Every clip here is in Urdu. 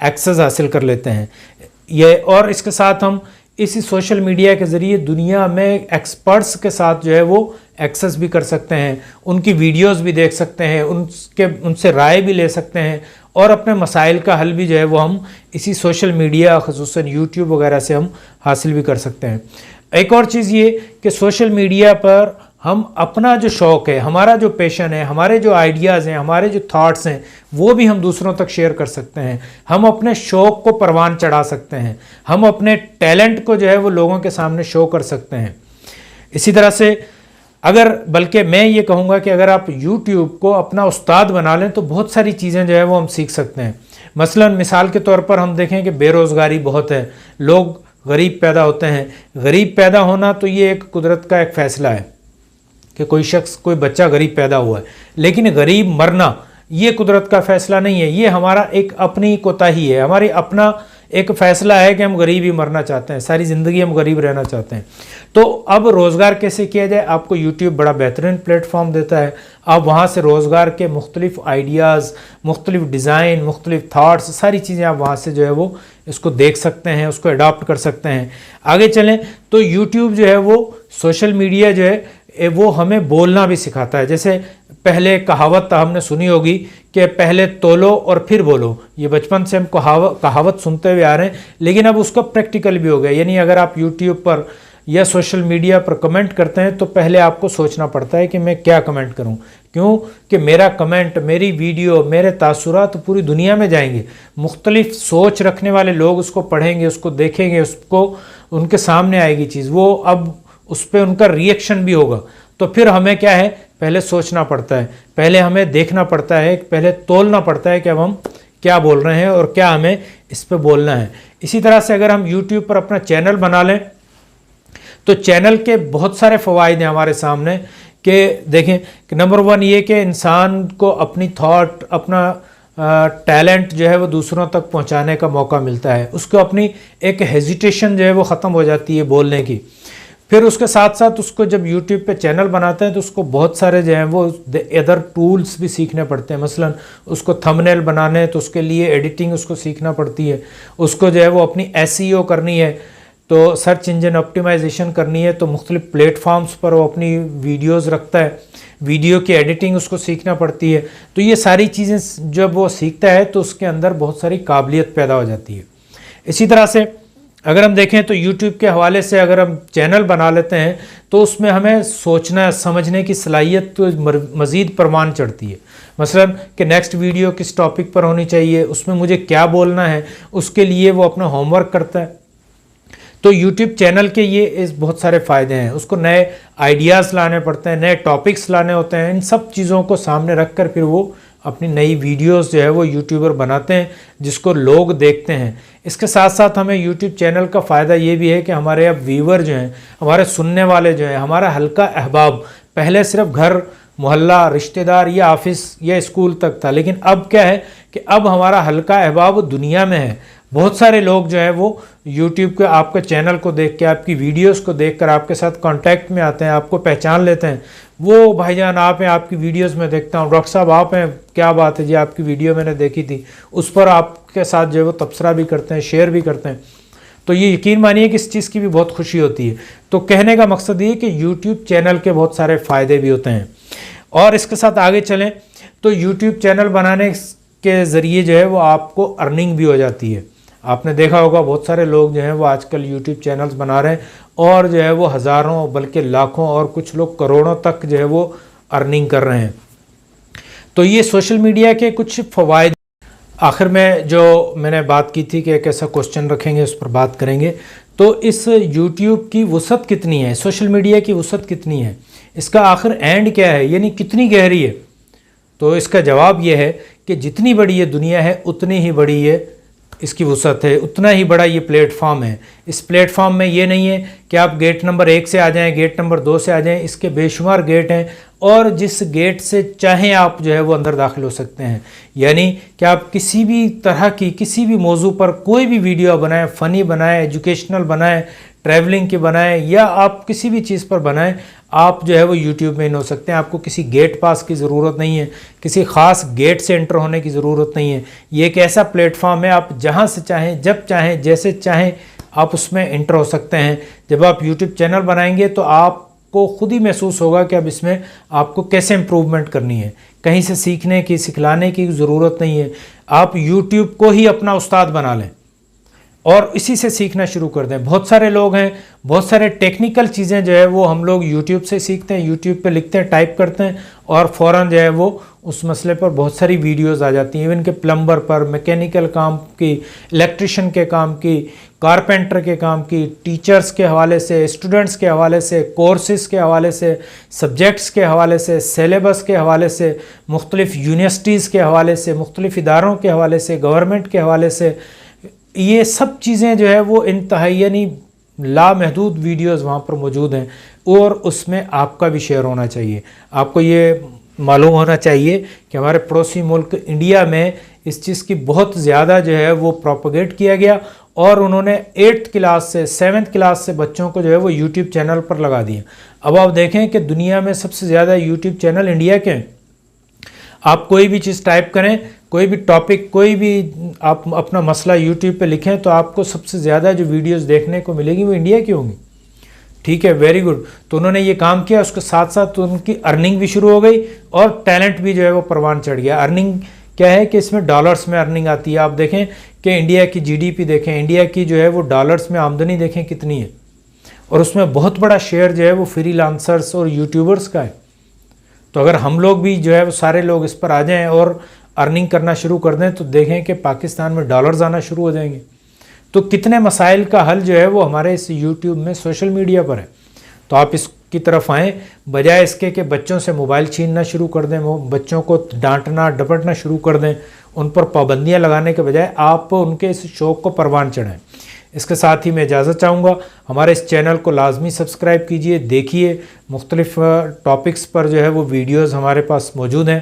ایکسیس حاصل کر لیتے ہیں یہ، اور اس کے ساتھ ہم اسی سوشل میڈیا کے ذریعے دنیا میں ایکسپرٹس کے ساتھ جو ہے وہ ایکسیس بھی کر سکتے ہیں، ان کی ویڈیوز بھی دیکھ سکتے ہیں، ان سے رائے بھی لے سکتے ہیں، اور اپنے مسائل کا حل بھی جو ہے وہ ہم اسی سوشل میڈیا خصوصاً یوٹیوب وغیرہ سے ہم حاصل بھی کر سکتے ہیں۔ ایک اور چیز یہ کہ سوشل میڈیا پر ہم اپنا جو شوق ہے، ہمارا جو پیشن ہے، ہمارے جو آئیڈیاز ہیں، ہمارے جو تھاٹس ہیں، وہ بھی ہم دوسروں تک شیئر کر سکتے ہیں، ہم اپنے شوق کو پروان چڑھا سکتے ہیں، ہم اپنے ٹیلنٹ کو جو ہے وہ لوگوں کے سامنے شو کر سکتے ہیں۔ اسی طرح سے بلکہ میں یہ کہوں گا کہ اگر آپ یوٹیوب کو اپنا استاد بنا لیں تو بہت ساری چیزیں جو ہے وہ ہم سیکھ سکتے ہیں۔ مثلا مثال کے طور پر ہم دیکھیں کہ بے روزگاری بہت ہے، لوگ غریب پیدا ہوتے ہیں۔ غریب پیدا ہونا تو یہ ایک قدرت کا ایک فیصلہ ہے کہ کوئی بچہ غریب پیدا ہوا ہے، لیکن غریب مرنا یہ قدرت کا فیصلہ نہیں ہے، یہ ہمارا ایک اپنی کوتاہی ہے، ہماری اپنا ایک فیصلہ ہے کہ ہم غریب ہی مرنا چاہتے ہیں، ساری زندگی ہم غریب رہنا چاہتے ہیں۔ تو اب روزگار کیسے کیا جائے؟ آپ کو یوٹیوب بڑا بہترین پلیٹ فارم دیتا ہے، آپ وہاں سے روزگار کے مختلف آئیڈیاز، مختلف ڈیزائن، مختلف تھاٹس، ساری چیزیں آپ وہاں سے جو ہے وہ اس کو دیکھ سکتے ہیں، اس کو اڈاپٹ کر سکتے ہیں۔ آگے چلیں تو یوٹیوب جو ہے وہ سوشل میڈیا جو ہے وہ ہمیں بولنا بھی سکھاتا ہے۔ جیسے پہلے کہاوت ہم نے سنی ہوگی کہ پہلے تولو اور پھر بولو، یہ بچپن سے ہم کہاوت سنتے ہوئے آ رہے ہیں، لیکن اب اس کا پریکٹیکل بھی ہو گیا۔ یعنی اگر آپ یوٹیوب پر یا سوشل میڈیا پر کمنٹ کرتے ہیں تو پہلے آپ کو سوچنا پڑتا ہے کہ میں کیا کمنٹ کروں، کیوں کہ میرا کمنٹ، میری ویڈیو، میرے تاثرات پوری دنیا میں جائیں گے، مختلف سوچ رکھنے والے لوگ اس کو پڑھیں گے، اس کو دیکھیں گے، اس کو ان کے سامنے آئے گی چیز، وہ اب اس پہ ان کا ریئیکشن بھی ہوگا۔ تو پھر ہمیں کیا ہے، پہلے سوچنا پڑتا ہے، پہلے ہمیں دیکھنا پڑتا ہے، پہلے تولنا پڑتا ہے کہ اب ہم کیا بول رہے ہیں اور کیا ہمیں اس پہ بولنا ہے۔ اسی طرح سے اگر ہم یوٹیوب پر اپنا چینل بنا لیں تو چینل کے بہت سارے فوائد ہیں ہمارے سامنے، کہ دیکھیں کہ نمبر 1 یہ کہ انسان کو اپنی تھاٹ، اپنا ٹیلنٹ جو ہے وہ دوسروں تک پہنچانے کا موقع ملتا ہے، اس کو اپنی ایک ہیزیٹیشن جو ہے وہ ختم ہو جاتی ہے بولنے کی۔ پھر اس کے ساتھ ساتھ اس کو جب یوٹیوب پہ چینل بناتے ہیں تو اس کو بہت سارے جو ہیں وہ ادر ٹولز بھی سیکھنے پڑتے ہیں۔ مثلا اس کو تھمبنیل بنانے تو اس کے لیے ایڈیٹنگ اس کو سیکھنا پڑتی ہے، اس کو جو ہے وہ اپنی SEO کرنی ہے، تو سرچ انجن آپٹیمائزیشن کرنی ہے، تو مختلف پلیٹ فارمز پر وہ اپنی ویڈیوز رکھتا ہے، ویڈیو کی ایڈیٹنگ اس کو سیکھنا پڑتی ہے۔ تو یہ ساری چیزیں جب وہ سیکھتا ہے تو اس کے اندر بہت ساری قابلیت پیدا ہو جاتی ہے۔ اسی طرح سے اگر ہم دیکھیں تو یوٹیوب کے حوالے سے اگر ہم چینل بنا لیتے ہیں تو اس میں ہمیں سوچنا سمجھنے کی صلاحیت تو مزید پروان چڑھتی ہے۔ مثلا کہ نیکسٹ ویڈیو کس ٹاپک پر ہونی چاہیے، اس میں مجھے کیا بولنا ہے، اس کے لیے وہ اپنا ہوم ورک کرتا ہے۔ تو یوٹیوب چینل کے یہ بہت سارے فائدے ہیں، اس کو نئے آئیڈیاز لانے پڑتے ہیں، نئے ٹاپکس لانے ہوتے ہیں، ان سب چیزوں کو سامنے رکھ کر پھر وہ اپنی نئی ویڈیوز جو ہے وہ یوٹیوبر بناتے ہیں جس کو لوگ دیکھتے ہیں۔ اس کے ساتھ ساتھ ہمیں یوٹیوب چینل کا فائدہ یہ بھی ہے کہ ہمارے اب ویور جو ہیں، ہمارے سننے والے جو ہیں، ہمارا حلقہ احباب پہلے صرف گھر، محلہ، رشتہ دار یا آفس یا اسکول تک تھا، لیکن اب کیا ہے کہ اب ہمارا حلقہ احباب دنیا میں ہے۔ بہت سارے لوگ جو ہیں وہ یوٹیوب کے آپ کے چینل کو دیکھ کے، آپ کی ویڈیوز کو دیکھ کر آپ کے ساتھ کانٹیکٹ میں آتے ہیں، آپ کو پہچان لیتے ہیں، وہ بھائی جان آپ ہیں، آپ کی ویڈیوز میں دیکھتا ہوں، ڈاکٹر صاحب آپ ہیں، کیا بات ہے جی، آپ کی ویڈیو میں نے دیکھی تھی، اس پر آپ کے ساتھ جو ہے وہ تبصرہ بھی کرتے ہیں، شیئر بھی کرتے ہیں۔ تو یہ یقین مانیے کہ اس چیز کی بھی بہت خوشی ہوتی ہے۔ تو کہنے کا مقصد یہ کہ یوٹیوب چینل کے بہت سارے فائدے بھی ہوتے ہیں۔ اور اس کے ساتھ آگے چلیں تو یوٹیوب چینل بنانے کے ذریعے جو ہے وہ آپ کو ارننگ بھی ہو جاتی ہے۔ آپ نے دیکھا ہوگا بہت سارے لوگ جو ہیں وہ آج کل یوٹیوب چینلز بنا رہے ہیں اور جو ہے وہ ہزاروں بلکہ لاکھوں اور کچھ لوگ کروڑوں تک جو ہے وہ ارننگ کر رہے ہیں۔ تو یہ سوشل میڈیا کے کچھ فوائد۔ آخر میں جو میں نے بات کی تھی کہ ایک ایسا کوسچن رکھیں گے، اس پر بات کریں گے، تو اس یوٹیوب کی وسعت کتنی ہے، سوشل میڈیا کی وسعت کتنی ہے، اس کا آخر اینڈ کیا ہے، یعنی کتنی گہری ہے؟ تو اس کا جواب یہ ہے کہ جتنی بڑی یہ دنیا ہے اتنی ہی بڑی یہ اس کی وسعت ہے، اتنا ہی بڑا یہ پلیٹ فارم ہے۔ اس پلیٹ فارم میں یہ نہیں ہے کہ آپ گیٹ نمبر 1 سے آ جائیں، گیٹ نمبر 2 سے آ جائیں، اس کے بے شمار گیٹ ہیں اور جس گیٹ سے چاہیں آپ جو ہے وہ اندر داخل ہو سکتے ہیں۔ یعنی کہ آپ کسی بھی طرح کی کسی بھی موضوع پر کوئی بھی ویڈیو بنائیں، فنی بنائیں، ایجوکیشنل بنائیں، ٹریولنگ کی بنائیں یا آپ کسی بھی چیز پر بنائیں، آپ جو ہے وہ یوٹیوب میں ان ہو سکتے ہیں۔ آپ کو کسی گیٹ پاس کی ضرورت نہیں ہے، کسی خاص گیٹ سے انٹر ہونے کی ضرورت نہیں ہے۔ یہ ایک ایسا پلیٹ فارم ہے، آپ جہاں سے چاہیں، جب چاہیں، جیسے چاہیں آپ اس میں انٹر ہو سکتے ہیں۔ جب آپ یوٹیوب چینل بنائیں گے تو آپ کو خود ہی محسوس ہوگا کہ اب اس میں آپ کو کیسے امپروومنٹ کرنی ہے، کہیں سے سیکھنے کی، سکھلانے کی ضرورت نہیں ہے۔ آپ یوٹیوب کو ہی اپنا استاد بنا لیں اور اسی سے سیکھنا شروع کر دیں۔ بہت سارے لوگ ہیں، بہت سارے ٹیکنیکل چیزیں جو ہے وہ ہم لوگ یوٹیوب سے سیکھتے ہیں، یوٹیوب پہ لکھتے ہیں، ٹائپ کرتے ہیں اور فوراً جو ہے وہ اس مسئلے پر بہت ساری ویڈیوز آ جاتی ہیں، ایون کہ پلمبر پر، میکینیکل کام کی، الیکٹریشین کے کام کی، کارپینٹر کے کام کی، ٹیچرز کے حوالے سے، اسٹوڈنٹس کے حوالے سے، کورسز کے حوالے سے، سبجیکٹس کے حوالے سے، سیلیبس کے حوالے سے، مختلف یونیورسٹیز کے حوالے سے، مختلف اداروں کے حوالے سے، گورنمنٹ کے حوالے سے، یہ سب چیزیں جو ہے وہ انتہائی یعنی لامحدود ویڈیوز وہاں پر موجود ہیں، اور اس میں آپ کا بھی شیئر ہونا چاہیے۔ آپ کو یہ معلوم ہونا چاہیے کہ ہمارے پڑوسی ملک انڈیا میں اس چیز کی بہت زیادہ جو ہے وہ پروپیگیٹ کیا گیا، اور انہوں نے 8th کلاس سے 7th کلاس سے بچوں کو جو ہے وہ یوٹیوب چینل پر لگا دیا۔ اب آپ دیکھیں کہ دنیا میں سب سے زیادہ یوٹیوب چینل انڈیا کے ہیں۔ آپ کوئی بھی چیز ٹائپ کریں، کوئی بھی ٹاپک، کوئی بھی آپ اپنا مسئلہ یوٹیوب پہ لکھیں تو آپ کو سب سے زیادہ جو ویڈیوز دیکھنے کو ملے گی وہ انڈیا کی ہوں گی۔ ٹھیک ہے، ویری گڈ۔ تو انہوں نے یہ کام کیا، اس کے ساتھ ساتھ ان کی ارننگ بھی شروع ہو گئی اور ٹیلنٹ بھی جو ہے وہ پروان چڑھ گیا۔ ارننگ کیا ہے کہ اس میں ڈالرز میں ارننگ آتی ہے۔ آپ دیکھیں کہ انڈیا کی جی ڈی پی دیکھیں، انڈیا کی جو ہے وہ ڈالرز میں آمدنی دیکھیں کتنی ہے، اور اس میں بہت بڑا شیئر جو ہے وہ فری لانسرز اور یوٹیوبرز کا ہے۔ تو اگر ہم لوگ بھی جو ہے وہ سارے لوگ اس پر آ جائیں اور ارننگ کرنا شروع کر دیں تو دیکھیں کہ پاکستان میں ڈالرز آنا شروع ہو جائیں گے۔ تو کتنے مسائل کا حل جو ہے وہ ہمارے اس یوٹیوب میں، سوشل میڈیا پر ہے۔ تو آپ اس کی طرف آئیں، بجائے اس کے کہ بچوں سے موبائل چھیننا شروع کر دیں، بچوں کو ڈانٹنا ڈپٹنا شروع کر دیں، ان پر پابندیاں لگانے کے بجائے آپ ان کے اس شوق کو پروان چڑھائیں۔ اس کے ساتھ ہی میں اجازت چاہوں گا، ہمارے اس چینل کو لازمی سبسکرائب کیجئے، دیکھیے، مختلف ٹاپکس پر جو ہے وہ ویڈیوز ہمارے پاس موجود ہیں،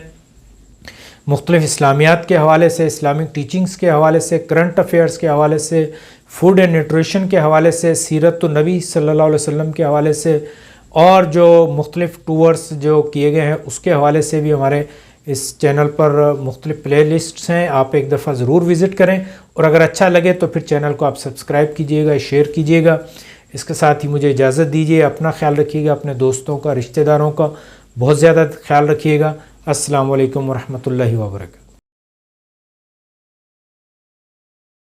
مختلف اسلامیات کے حوالے سے، اسلامک ٹیچنگز کے حوالے سے، کرنٹ افیئرز کے حوالے سے، فوڈ اینڈ نیوٹریشن کے حوالے سے، سیرت النبی صلی اللہ علیہ وسلم کے حوالے سے، اور جو مختلف ٹورز جو کیے گئے ہیں اس کے حوالے سے بھی ہمارے اس چینل پر مختلف پلے لسٹس ہیں۔ آپ ایک دفعہ ضرور وزٹ کریں، اور اگر اچھا لگے تو پھر چینل کو آپ سبسکرائب کیجئے گا، شیئر کیجئے گا۔ اس کے ساتھ ہی مجھے اجازت دیجئے، اپنا خیال رکھیے گا، اپنے دوستوں کا، رشتہ داروں کا بہت زیادہ خیال رکھیے گا۔ السلام علیکم ورحمۃ اللہ وبرکاتہ۔